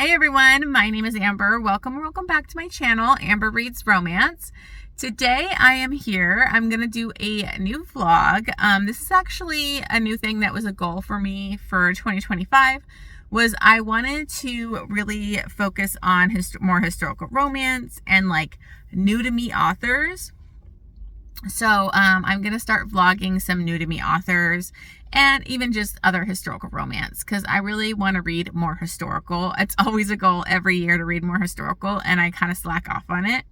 Hey everyone, my name is Amber. Welcome back to my channel, Amber Reads Romance. Today I am here. I'm going to do a new vlog. This is actually a new thing that was a goal for me for 2025, was I wanted to really focus on more historical romance and like new to me authors. So I'm going to start vlogging some new to me authors and even just other historical romance because I really want to read more historical. It's always a goal every year to read more historical, and I kind of slack off on it.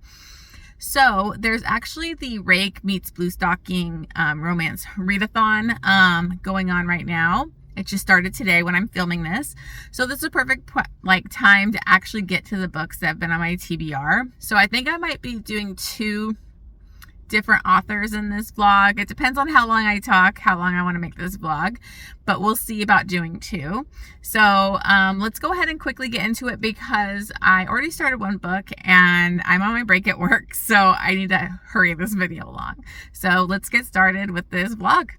So there's actually the Rake meets Blue Stocking romance readathon going on right now. It just started today when I'm filming this. So this is a perfect time to actually get to the books that have been on my TBR. So I think I might be doing two different authors in this vlog. It depends on how long I talk, how long I want to make this vlog, but we'll see about doing two. So let's go ahead and quickly get into it because I already started one book and I'm on my break at work, so I need to hurry this video along. So let's get started with this vlog.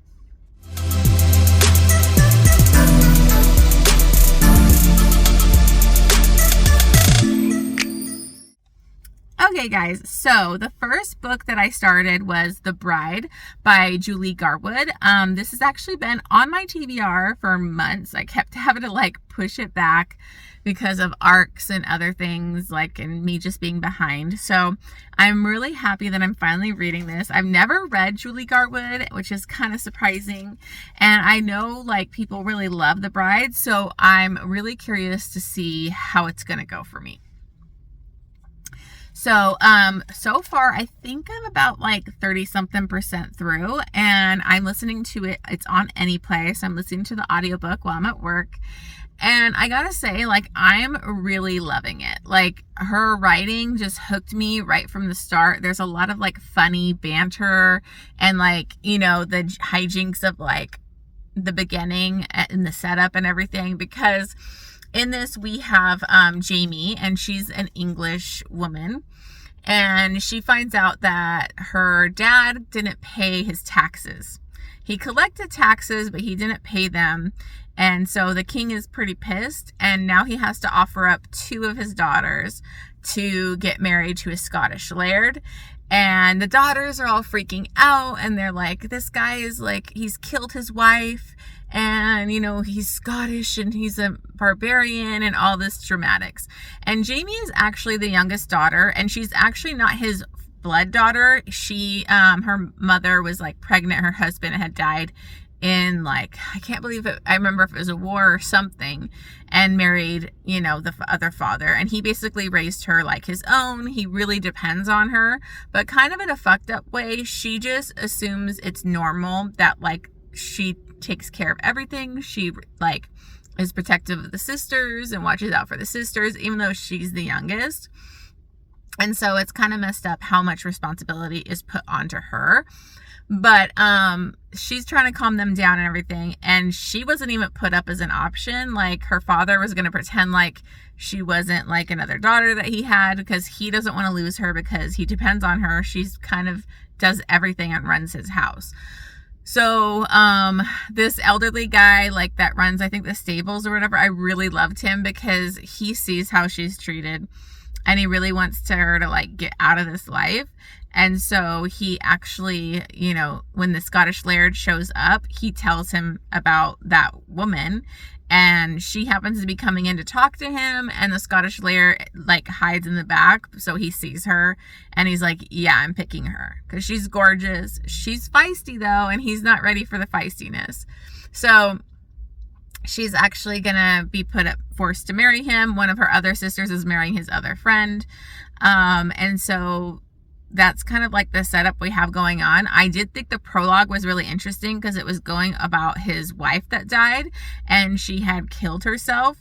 Okay guys, so the first book that I started was The Bride by Julie Garwood. This has actually been on my TBR for months. I kept having to push it back because of arcs and other things and me just being behind. So I'm really happy that I'm finally reading this. I've never read Julie Garwood, which is kind of surprising. And I know people really love The Bride, so I'm really curious to see how it's going to go for me. So, so far, I think I'm about 30-something% through, and I'm listening to it. It's on Anyplay, so I'm listening to the audiobook while I'm at work. And I gotta say, I'm really loving it. Her writing just hooked me right from the start. There's a lot of funny banter and the hijinks of the beginning and the setup and everything, because in this, we have Jamie, and she's an English woman, and she finds out that her dad didn't pay his taxes. He collected taxes, but he didn't pay them, and so the king is pretty pissed, and now he has to offer up two of his daughters to get married to a Scottish laird. And the daughters are all freaking out, and they're like, this guy is he's killed his wife, and he's Scottish and he's a barbarian and all this dramatics. And Jamie is actually the youngest daughter, and she's actually not his blood daughter. She her mother was pregnant, her husband had died in I can't believe it, I remember if it was a war or something, and married the other father, and he basically raised her like his own. He really depends on her, but kind of in a fucked up way. She just assumes it's normal that she takes care of everything. She is protective of the sisters and watches out for the sisters, even though she's the youngest. And so it's kind of messed up how much responsibility is put onto her. But she's trying to calm them down and everything, and she wasn't even put up as an option. Her father was going to pretend she wasn't another daughter that he had, because he doesn't want to lose her because he depends on her. She's kind of does everything and runs his house. So this elderly guy that runs, I think, the stables or whatever, I really loved him because he sees how she's treated, and he really wants her to get out of this life. And so he actually, when the Scottish laird shows up, he tells him about that woman, and she happens to be coming in to talk to him, and the Scottish laird hides in the back, so he sees her, and he's like, yeah, I'm picking her because she's gorgeous. She's feisty though, and he's not ready for the feistiness. So she's actually gonna be forced to marry him. One of her other sisters is marrying his other friend, and so that's kind of the setup we have going on. I did think the prologue was really interesting because it was going about his wife that died, and she had killed herself.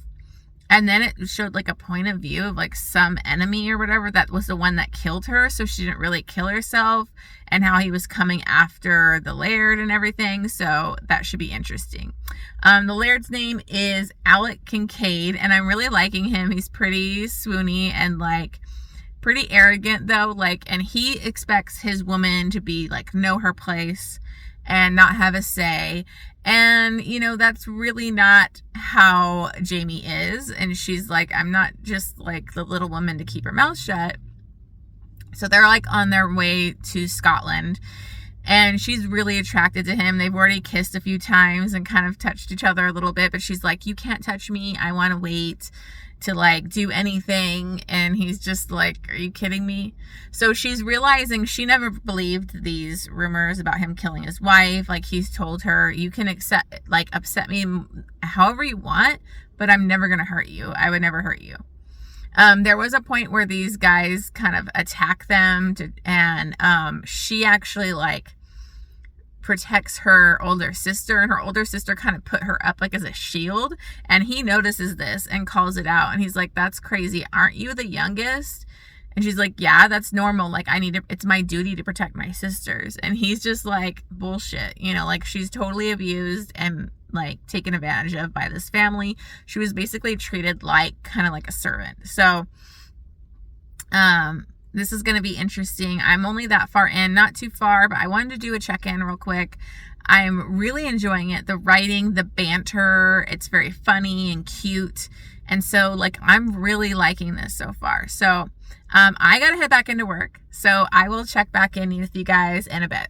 And then it showed a point of view of some enemy or whatever that was the one that killed her, so she didn't really kill herself, and how he was coming after the laird and everything. So that should be interesting. The laird's name is Alec Kincaid, and I'm really liking him. He's pretty swoony and pretty arrogant though, and he expects his woman to be know her place and not have a say. And, you know, that's really not how Jamie is. And she's like, I'm not just like the little woman to keep her mouth shut. So they're like on their way to Scotland, and she's really attracted to him. They've already kissed a few times and kind of touched each other a little bit, but she's like, you can't touch me. I want to wait to like do anything. And he's just like, are you kidding me? So she's realizing she never believed these rumors about him killing his wife. Like, he's told her, you can upset me however you want, but I'm never going to hurt you. I would never hurt you. There was a point where these guys kind of attack them and she actually like protects her older sister, and her older sister kind of put her up like as a shield, and he notices this and calls it out, and he's like, that's crazy. Aren't you the youngest? And she's like, yeah, that's normal. Like, it's my duty to protect my sisters. And he's just like, bullshit. You know, like, she's totally abused and like taken advantage of by this family. She was basically treated like kind of like a servant. So this is going to be interesting. I'm only that far in, not too far, but I wanted to do a check-in real quick. I'm really enjoying it. The writing, the banter, it's very funny and cute. And so like, I'm really liking this so far. So I got to head back into work. So I will check back in with you guys in a bit.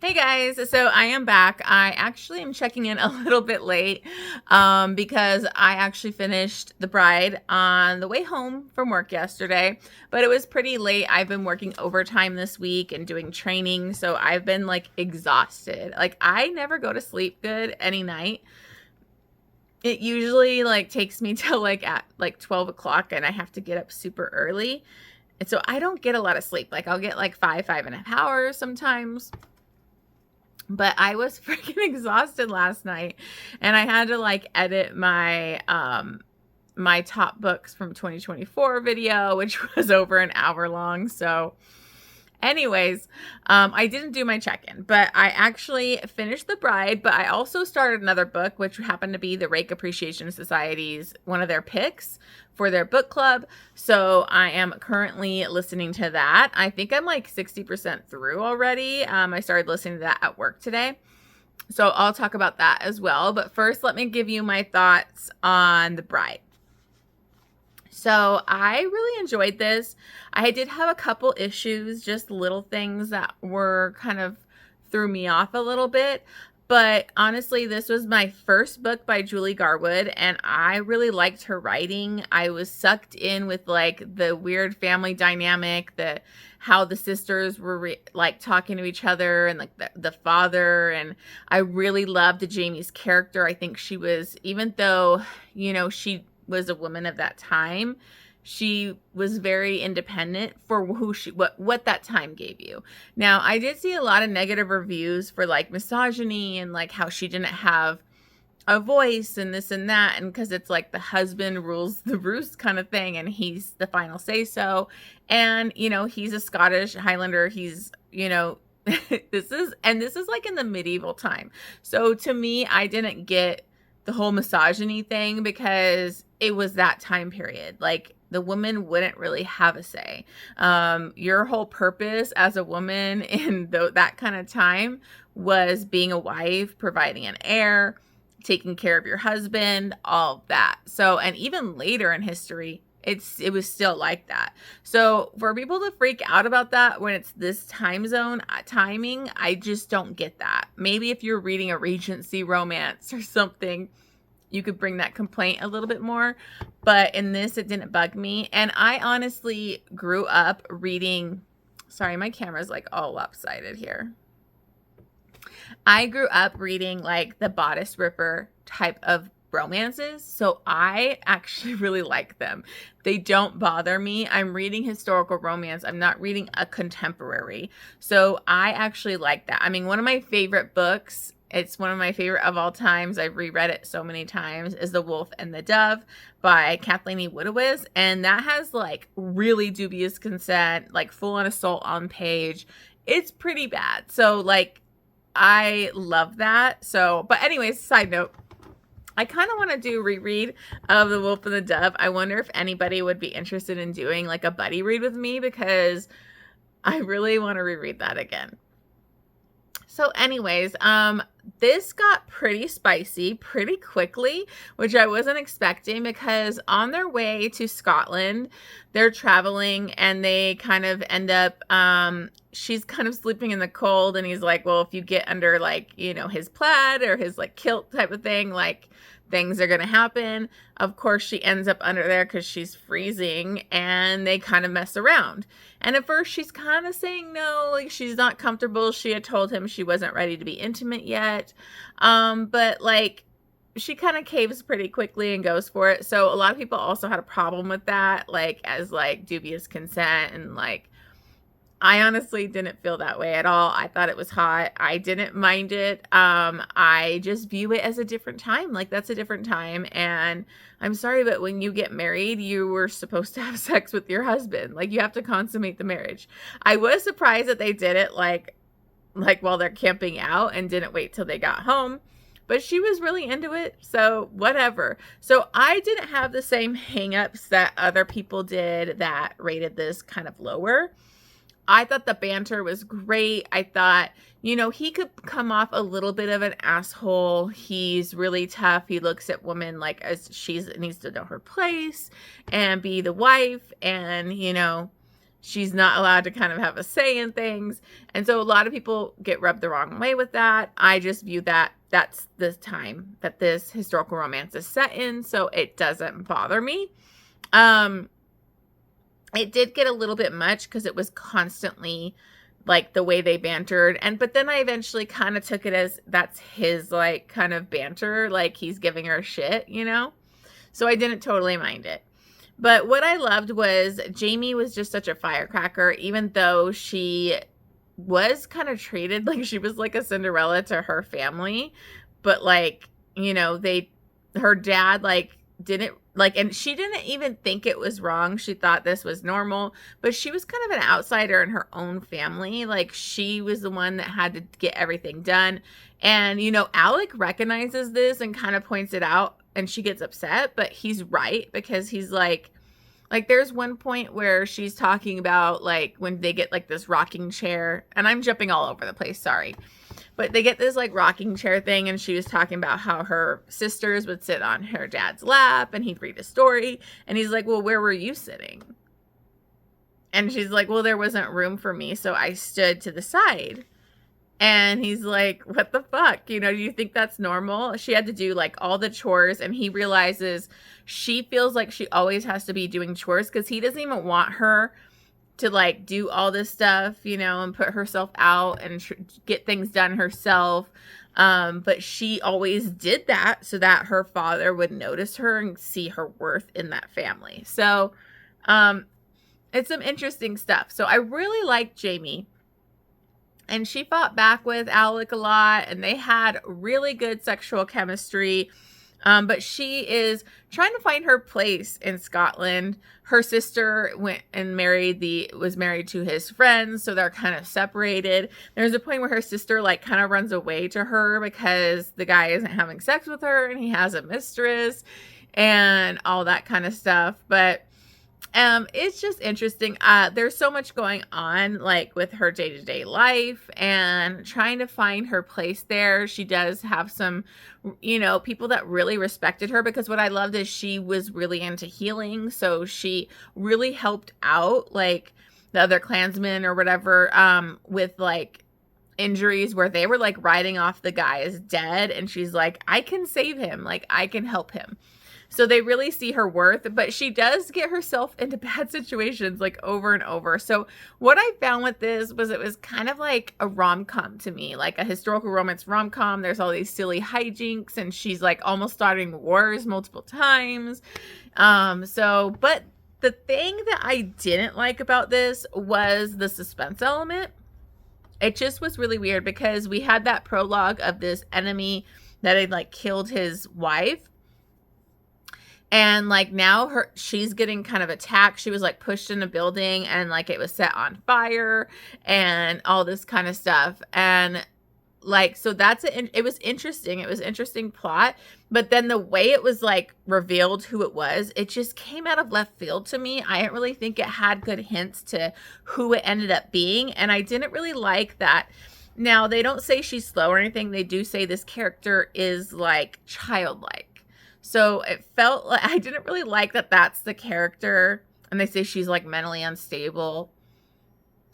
Hey guys, so I am back. I actually am checking in a little bit late because I actually finished The Bride on the way home from work yesterday, but it was pretty late. I've been working overtime this week and doing training, so I've been like exhausted. Like, I never go to sleep good any night. It usually like takes me till like at like 12 o'clock and I have to get up super early. And so I don't get a lot of sleep. Like, I'll get like 5.5 hours sometimes. But I was freaking exhausted last night, and I had to like edit my my top books from 2024 video, which was over an hour long. So anyways, I didn't do my check-in, but I actually finished The Bride, but I also started another book, which happened to be the Rake Appreciation Society's one of their picks for their book club. So I am currently listening to that. I think I'm like 60% through already. I started listening to that at work today. So I'll talk about that as well. But first, let me give you my thoughts on The Bride. So I really enjoyed this. I did have a couple issues, just little things that were kind of threw me off a little bit. But honestly, this was my first book by Julie Garwood, and I really liked her writing. I was sucked in with like the weird family dynamic, how the sisters were like talking to each other, and like the father. And I really loved Jamie's character. I think she was, even though, you know, she was a woman of that time, she was very independent for what that time gave you. Now, I did see a lot of negative reviews for like misogyny and like how she didn't have a voice and this and that, and because it's like the husband rules the roost kind of thing, and he's the final say so. And you know, he's a Scottish Highlander. He's, you know, this is like in the medieval time. So to me, I didn't get the whole misogyny thing because it was that time period. Like, the woman wouldn't really have a say. Your whole purpose as a woman in that kind of time was being a wife, providing an heir, taking care of your husband, all of that. So, and even later in history, it was still like that. So for people to freak out about that when it's this time zone timing, I just don't get that. Maybe if you're reading a Regency romance or something, you could bring that complaint a little bit more. But in this, it didn't bug me. And I honestly grew up reading, sorry, my camera's like all lopsided here. I grew up reading like the bodice ripper type of romances, so I actually really like them. They don't bother me. I'm reading historical romance. I'm not reading a contemporary. So I actually like that. I mean, one of my favorite books, it's one of my favorite of all times, I've reread it so many times, is The Wolf and the Dove by Kathleen E. Woodiwiz. And that has like really dubious consent, like full on assault on page. It's pretty bad. So like, I love that. So, but anyways, side note, I kind of want to do a reread of The Wolf and the Dove. I wonder if anybody would be interested in doing like a buddy read with me, because I really want to reread that again. So anyways, this got pretty spicy pretty quickly, which I wasn't expecting, because on their way to Scotland, they're traveling and they kind of end up, she's kind of sleeping in the cold, and he's like, well, if you get under, like, you know, his plaid or his like kilt type of thing, like, things are going to happen. Of course, she ends up under there because she's freezing, and they kind of mess around. And at first, she's kind of saying no, like, she's not comfortable. She had told him she wasn't ready to be intimate yet. But like, she kind of caves pretty quickly and goes for it. So a lot of people also had a problem with that, like, as like dubious consent, and like, I honestly didn't feel that way at all. I thought it was hot. I didn't mind it. I just view it as a different time. Like, that's a different time. And I'm sorry, but when you get married, you were supposed to have sex with your husband. Like, you have to consummate the marriage. I was surprised that they did it like while they're camping out and didn't wait till they got home. But she was really into it, so whatever. So I didn't have the same hangups that other people did that rated this kind of lower. I thought the banter was great. I thought, you know, he could come off a little bit of an asshole. He's really tough. He looks at women like as she's needs to know her place and be the wife. And, you know, she's not allowed to kind of have a say in things. And so a lot of people get rubbed the wrong way with that. I just view that that's the time that this historical romance is set in, so it doesn't bother me. It did get a little bit much because it was constantly like the way they bantered. But then I eventually kind of took it as that's his like kind of banter. Like, he's giving her shit, you know? So I didn't totally mind it. But what I loved was Jamie was just such a firecracker, even though she was kind of treated like she was like a Cinderella to her family. But like, you know, her dad like didn't like, and she didn't even think it was wrong. She thought this was normal, but she was kind of an outsider in her own family. Like, she was the one that had to get everything done. And, you know, Alec recognizes this and kind of points it out, and she gets upset, but he's right, because he's like there's one point where she's talking about like when they get like this rocking chair, and I'm jumping all over the place, sorry. But they get this like rocking chair thing, and she was talking about how her sisters would sit on her dad's lap and he'd read a story. And he's like, well, where were you sitting? And she's like, well, there wasn't room for me, so I stood to the side. And he's like, what the fuck? You know, do you think that's normal? She had to do like all the chores, and he realizes she feels like she always has to be doing chores because he doesn't even want her to like do all this stuff, you know, and put herself out and get things done herself. But she always did that so that her father would notice her and see her worth in that family. So, it's some interesting stuff. So I really liked Jamie, and she fought back with Alec a lot, and they had really good sexual chemistry. But she is trying to find her place in Scotland. Her sister went and was married to his friends, so they're kind of separated. There's a point where her sister like kind of runs away to her because the guy isn't having sex with her and he has a mistress and all that kind of stuff. But it's just interesting. There's so much going on like with her day-to-day life and trying to find her place there. She does have some, you know, people that really respected her, because what I loved is she was really into healing. So she really helped out like the other Klansmen or whatever, with like injuries where they were like riding off the guy as dead. And she's like, I can save him. Like, I can help him. So they really see her worth, but she does get herself into bad situations like over and over. So what I found with this was it was kind of like a rom-com to me, like a historical romance rom-com. There's all these silly hijinks, and she's like almost starting wars multiple times. But the thing that I didn't like about this was the suspense element. It just was really weird because we had that prologue of this enemy that had like killed his wife. And like now she's getting kind of attacked. She was like pushed in a building and like it was set on fire and all this kind of stuff. And like, so it was interesting. It was interesting plot. But then the way it was like revealed who it just came out of left field to me. I didn't really think it had good hints to who it ended up being. And I didn't really like that Now, they don't say she's slow or anything. They do say this character is like childlike. So it felt like I didn't really like that that's the character. And they say she's like mentally unstable.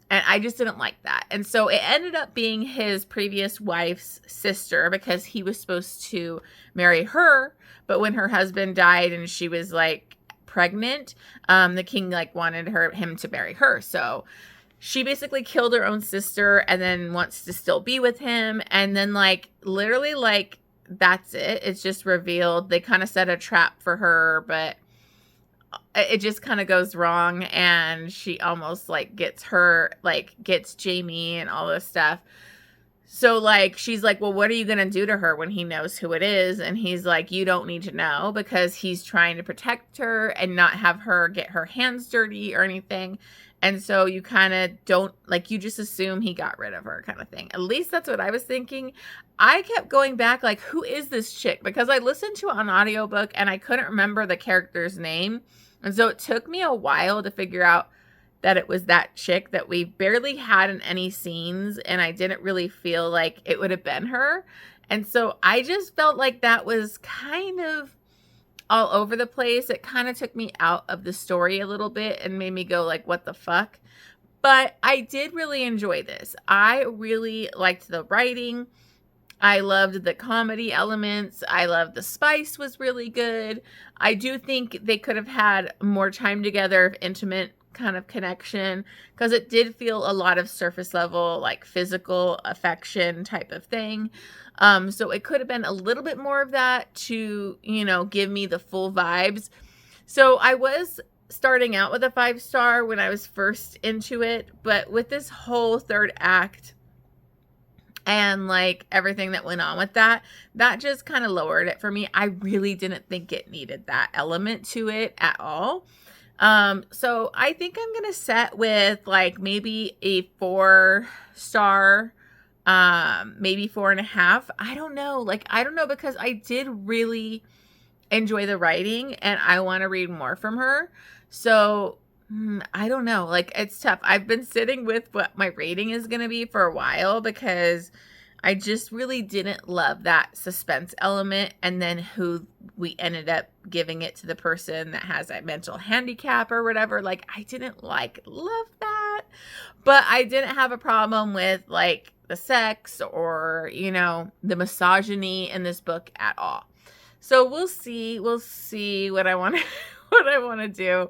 And I just didn't like that. And so it ended up being his previous wife's sister because he was supposed to marry her. But when her husband died and she was like pregnant, the king like wanted him to marry her. So she basically killed her own sister and then wants to still be with him. And then like literally like that's it. It's just revealed. They kind of set a trap for her, but it just kind of goes wrong. And she almost like gets Jamie and all this stuff. So like, she's like, well, what are you going to do to her when he knows who it is? And he's like, you don't need to know, because he's trying to protect her and not have her get her hands dirty or anything. And so you kind of don't, like, you just assume he got rid of her kind of thing. At least that's what I was thinking. I kept going back, like, who is this chick? Because I listened to it on audiobook and I couldn't remember the character's name. And so it took me a while to figure out that it was that chick that we barely had in any scenes. And I didn't really feel like it would have been her. And so I just felt like that was kind of all over the place. It kind of took me out of the story a little bit and made me go like, what the fuck? But I did really enjoy this. I really liked the writing. I loved the comedy elements. I loved the spice was really good. I do think they could have had more time together of intimate kind of connection, because it did feel a lot of surface level, like physical affection type of thing. So it could have been a little bit more of that to, you know, give me the full vibes. So I was starting out with a 5-star when I was first into it, but with this whole third act and like everything that went on with that just kind of lowered it for me. I really didn't think it needed that element to it at all. So I think I'm going to set with like maybe a 4-star, maybe 4.5. I don't know. Like, I don't know, because I did really enjoy the writing and I want to read more from her. So I don't know. Like, it's tough. I've been sitting with what my rating is going to be for a while, because I just really didn't love that suspense element. And then who we ended up giving it to, the person that has a mental handicap or whatever. Like, I didn't love that, but I didn't have a problem with like the sex or, you know, the misogyny in this book at all. So we'll see what I want to what I want to do.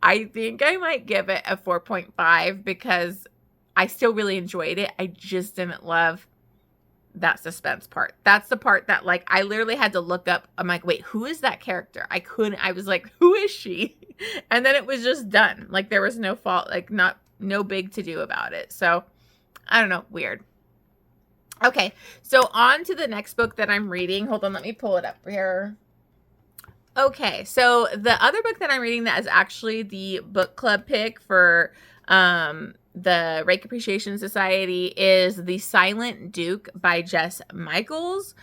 I think I might give it a 4.5 because I still really enjoyed it. I just didn't love that suspense part. That's the part that like I literally had to look up. I'm like, wait, who is that character? I was like, who is she? And then it was just done. Like, there was no fault, like no big to do about it. So I don't know, weird. Okay, so on to the next book that I'm reading. Hold on, let me pull it up here. Okay, so the other book that I'm reading that is actually the book club pick for the Rake Appreciation Society is The Silent Duke by Jess Michaels.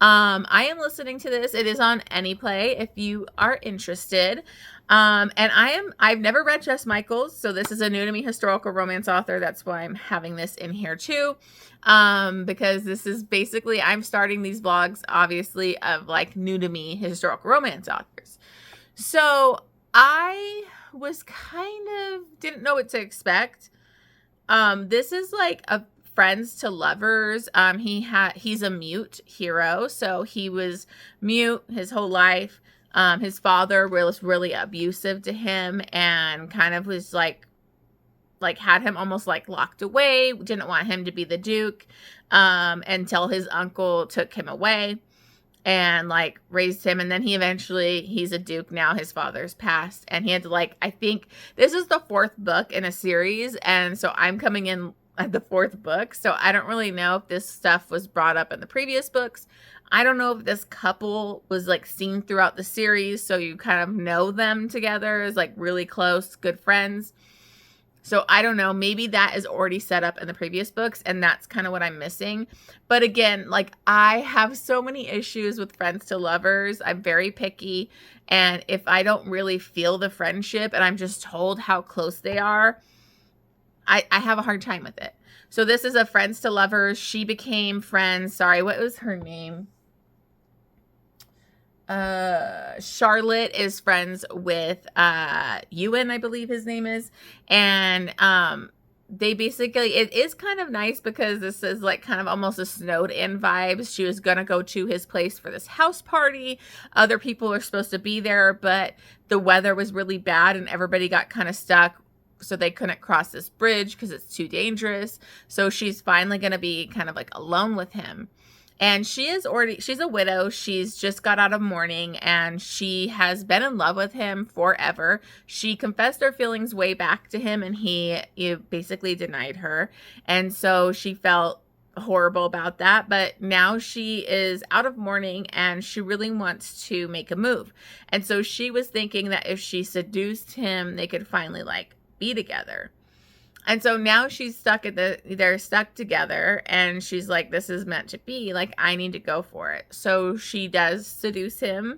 I am listening to this. It is on Anyplay if you are interested. And I've never read Jess Michaels, so this is a new to me historical romance author. That's why I'm having this in here too. Because this is basically, I'm starting these blogs, obviously, of like new to me historical romance authors. So I was didn't know what to expect. This is like a friends to lovers. He's a mute hero. So he was mute his whole life. His father was really abusive to him and kind of was like had him almost like locked away, didn't want him to be the Duke, until his uncle took him away and like raised him. And then he's a Duke now. His father's passed and he had to I think this is the 4th book in a series. And so I'm coming in at the 4th book. So I don't really know if this stuff was brought up in the previous books. I don't know if this couple was like seen throughout the series. So you kind of know them together as like really close, good friends. So I don't know, maybe that is already set up in the previous books and that's kind of what I'm missing. But again, like I have so many issues with friends to lovers. I'm very picky. And if I don't really feel the friendship and I'm just told how close they are, I have a hard time with it. So this is a friends to lovers. She became friends. Sorry, what was her name? Charlotte is friends with Ewan, I believe his name is. And they basically, it is kind of nice because this is like kind of almost a snowed in vibes. She was gonna go to his place for this house party. Other people were supposed to be there, but the weather was really bad and everybody got kind of stuck, so they couldn't cross this bridge because it's too dangerous. So she's finally gonna be kind of like alone with him. And she's a widow. She's just got out of mourning and she has been in love with him forever. She confessed her feelings way back to him and he basically denied her. And so she felt horrible about that. But now she is out of mourning and she really wants to make a move. And so she was thinking that if she seduced him, they could finally like be together. And so now she's they're stuck together and she's like, this is meant to be, like, I need to go for it. So she does seduce him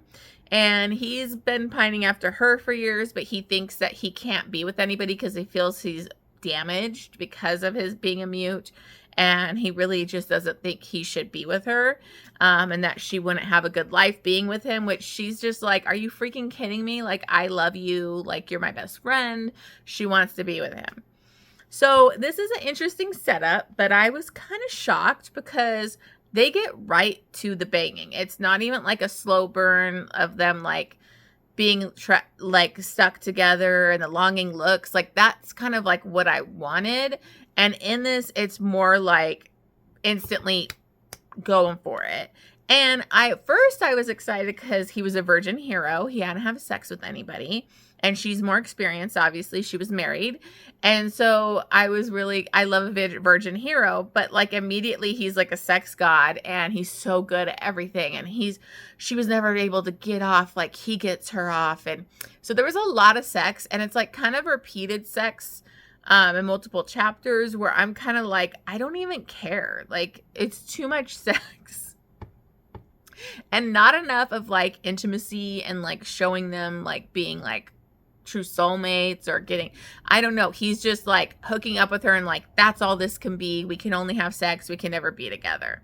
and he's been pining after her for years, but he thinks that he can't be with anybody because he feels he's damaged because of his being a mute. And he really just doesn't think he should be with her, and that she wouldn't have a good life being with him, which she's just like, are you freaking kidding me? Like, I love you. Like, you're my best friend. She wants to be with him. So this is an interesting setup, but I was kind of shocked because they get right to the banging. It's not even like a slow burn of them like being like stuck together and the longing looks. Like, that's kind of like what I wanted. And in this, it's more like instantly going for it. And at first I was excited because he was a virgin hero. He hadn't had sex with anybody. And she's more experienced, obviously. She was married. And so I love a virgin hero. But like immediately he's like a sex god and he's so good at everything. And she was never able to get off like he gets her off. And so there was a lot of sex. And it's like kind of repeated sex in multiple chapters where I'm kind of like, I don't even care. Like, it's too much sex. And not enough of like intimacy and like showing them like being like true soulmates or I don't know. He's just like hooking up with her and like, that's all this can be. We can only have sex. We can never be together.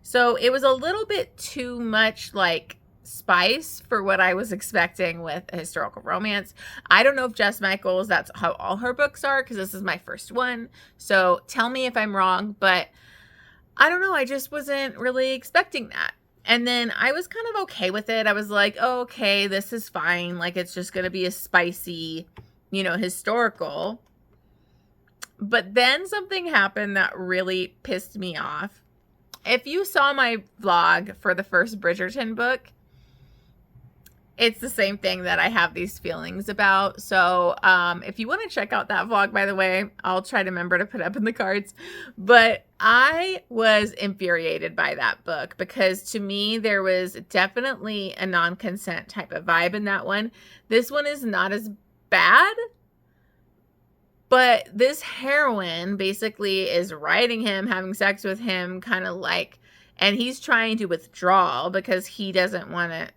So it was a little bit too much like spice for what I was expecting with a historical romance. I don't know if Jess Michaels, that's how all her books are, because this is my first one. So tell me if I'm wrong, but I don't know. I just wasn't really expecting that. And then I was kind of okay with it. I was like, oh, okay, this is fine. Like, it's just going to be a spicy, historical. But then something happened that really pissed me off. If you saw my vlog for the first Bridgerton book, it's the same thing that I have these feelings about. So if you want to check out that vlog, by the way, I'll try to remember to put up in the cards. But I was infuriated by that book because to me, there was definitely a non-consent type of vibe in that one. This one is not as bad. But this heroine basically is riding him, having sex with him, kind of like, and he's trying to withdraw because he doesn't want to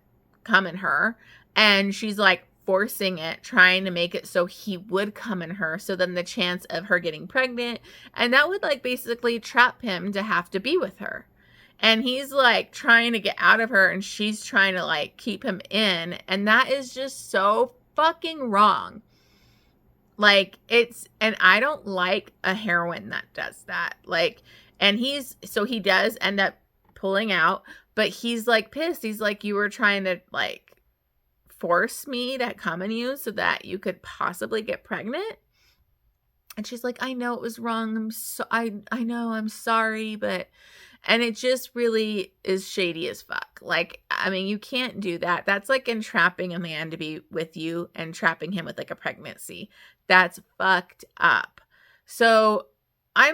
come in her, and she's like forcing it, trying to make it so he would come in her, so then the chance of her getting pregnant, and that would like basically trap him to have to be with her. And he's like trying to get out of her and she's trying to like keep him in, and that is just so fucking wrong. Like, and I don't like a heroine that does that. Like, and he does end up pulling out. But he's like pissed. He's like, you were trying to like force me to come in you so that you could possibly get pregnant. And she's like, I know it was wrong. I know, I'm sorry. And it just really is shady as fuck. Like, I mean, you can't do that. That's like entrapping a man to be with you and trapping him with like a pregnancy. That's fucked up. So I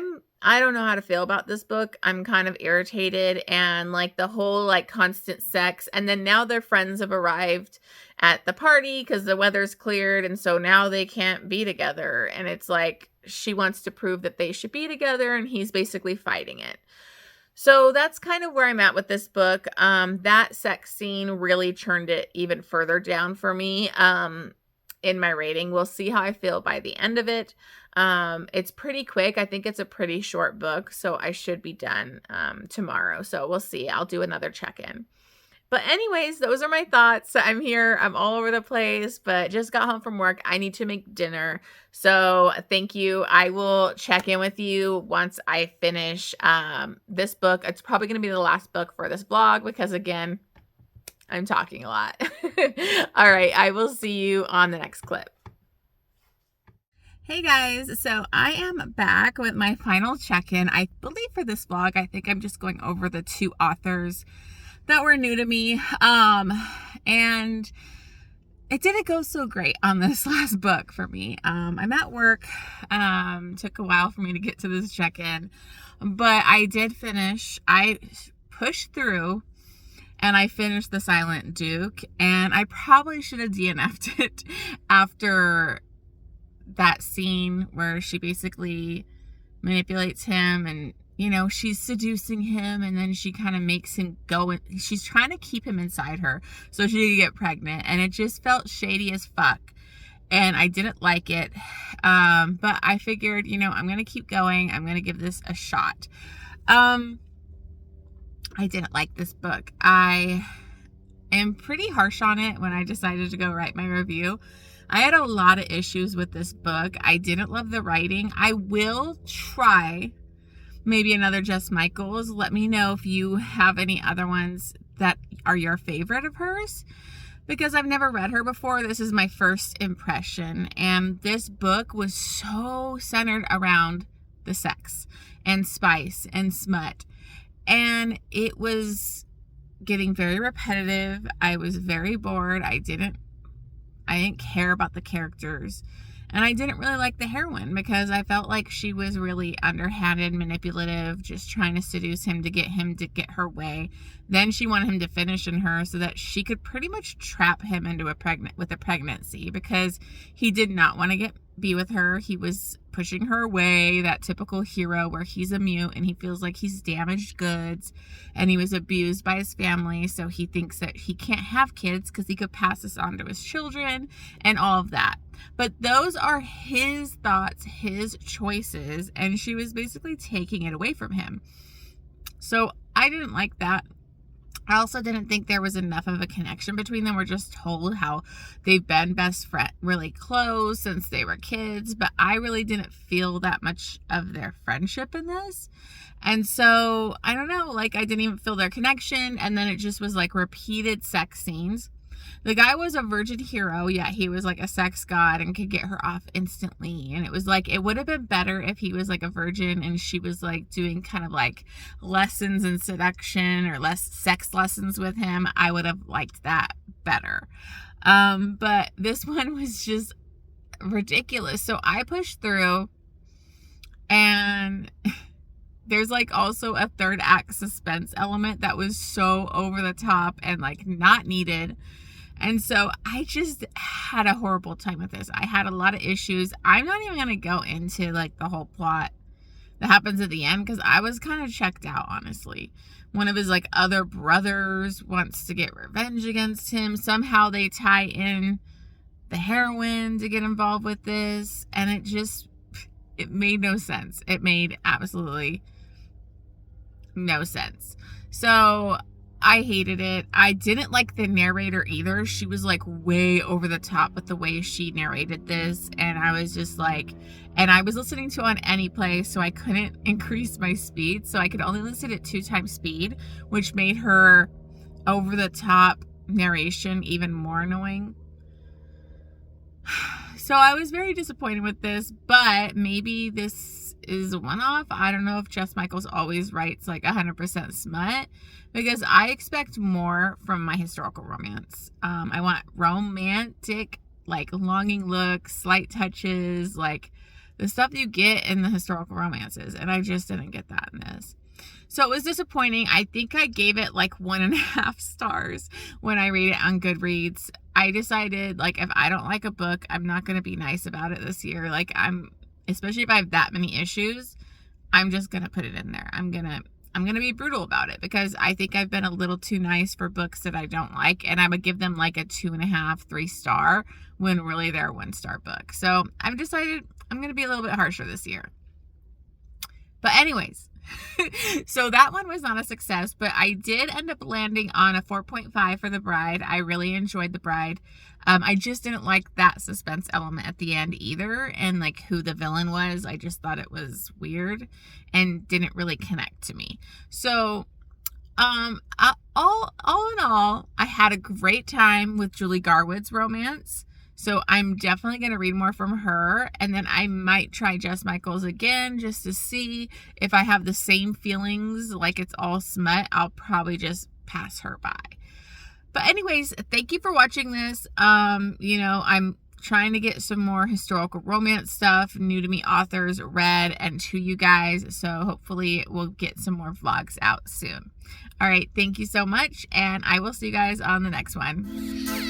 don't know how to feel about this book. I'm kind of irritated, and like the whole like constant sex. And then now their friends have arrived at the party because the weather's cleared. And so now they can't be together. And it's like, she wants to prove that they should be together and he's basically fighting it. So that's kind of where I'm at with this book. That sex scene really turned it even further down for me. in my rating. We'll see how I feel by the end of it. It's pretty quick. I think it's a pretty short book, so I should be done tomorrow. So we'll see. I'll do another check-in. But anyways, those are my thoughts. I'm here. I'm all over the place, but just got home from work. I need to make dinner. So thank you. I will check in with you once I finish this book. It's probably going to be the last book for this vlog because, again, I'm talking a lot. All right. I will see you on the next clip. Hey guys, so I am back with my final check-in. I believe for this vlog, I think I'm just going over the 2 authors that were new to me. And it didn't go so great on this last book for me. I'm at work. Took a while for me to get to this check-in, but I did finish. I pushed through and I finished The Silent Duke, and I probably should have DNF'd it after that scene where she basically manipulates him and, you know, she's seducing him, and then she kind of makes him go, and she's trying to keep him inside her so she could get pregnant, and it just felt shady as fuck, and I didn't like it. But I figured, you know, I'm going to keep going. I'm going to give this a shot. I didn't like this book. I am pretty harsh on it when I decided to go write my review. I had a lot of issues with this book. I didn't love the writing. I will try maybe another Jess Michaels. Let me know if you have any other ones that are your favorite of hers, because I've never read her before. This is my first impression, and this book was so centered around the sex and spice and smut, and it was getting very repetitive. I was very bored. I didn't care about the characters, and I didn't really like the heroine because I felt like she was really underhanded, manipulative, just trying to seduce him to get her way. Then she wanted him to finish in her so that she could pretty much trap him into a pregnancy, because he did not want to be with her. He was pushing her away, that typical hero where he's a mute and he feels like he's damaged goods, and he was abused by his family, so he thinks that he can't have kids because he could pass this on to his children and all of that. But those are his thoughts, his choices, and she was basically taking it away from him. So I didn't like that. I also didn't think there was enough of a connection between them. We're just told how they've been best friends, really close since they were kids, but I really didn't feel that much of their friendship in this. And so, I don't know, like, I didn't even feel their connection, and then it just was like repeated sex scenes. The guy was a virgin hero, yeah, he was like a sex god and could get her off instantly. And it was like, it would have been better if he was like a virgin and she was like doing kind of like lessons in seduction or less sex lessons with him. I would have liked that better. But this one was just ridiculous. So I pushed through, and there's like also a third act suspense element that was so over the top and like not needed. And so I just had a horrible time with this. I had a lot of issues. I'm not even going to go into like the whole plot that happens at the end, because I was kind of checked out, honestly. One of his like other brothers wants to get revenge against him. Somehow they tie in the heroine to get involved with this. And it made no sense. It made absolutely no sense. So I hated it. I didn't like the narrator either. She was like way over the top with the way she narrated this, and I was just like, and I was listening to it on Anyplay, so I couldn't increase my speed, so I could only listen at 2 times speed, which made her over the top narration even more annoying. So I was very disappointed with this, but maybe this is a one-off. I don't know if Jess Michaels always writes like 100% smut, because I expect more from my historical romance. I want romantic, like longing looks, slight touches, like the stuff you get in the historical romances, and I just didn't get that in this. So it was disappointing. I think I gave it like 1.5 stars when I rate it on Goodreads. I decided, like, if I don't like a book, I'm not going to be nice about it this year. Like, especially if I have that many issues, I'm just going to put it in there. I'm I'm going to be brutal about it because I think I've been a little too nice for books that I don't like. And I would give them like a 2.5, 3-star when really they're a 1-star book. So I've decided I'm going to be a little bit harsher this year. But anyways, so that one was not a success, but I did end up landing on a 4.5 for The Bride. I really enjoyed The Bride. I just didn't like that suspense element at the end either, and like who the villain was. I just thought it was weird and didn't really connect to me. So all in all, I had a great time with Julie Garwood's romance. So I'm definitely going to read more from her. And then I might try Jess Michaels again just to see if I have the same feelings like it's all smut. I'll probably just pass her by. But anyways, thank you for watching this. I'm trying to get some more historical romance stuff, new to me authors read and to you guys. So hopefully we'll get some more vlogs out soon. All right. Thank you so much. And I will see you guys on the next one.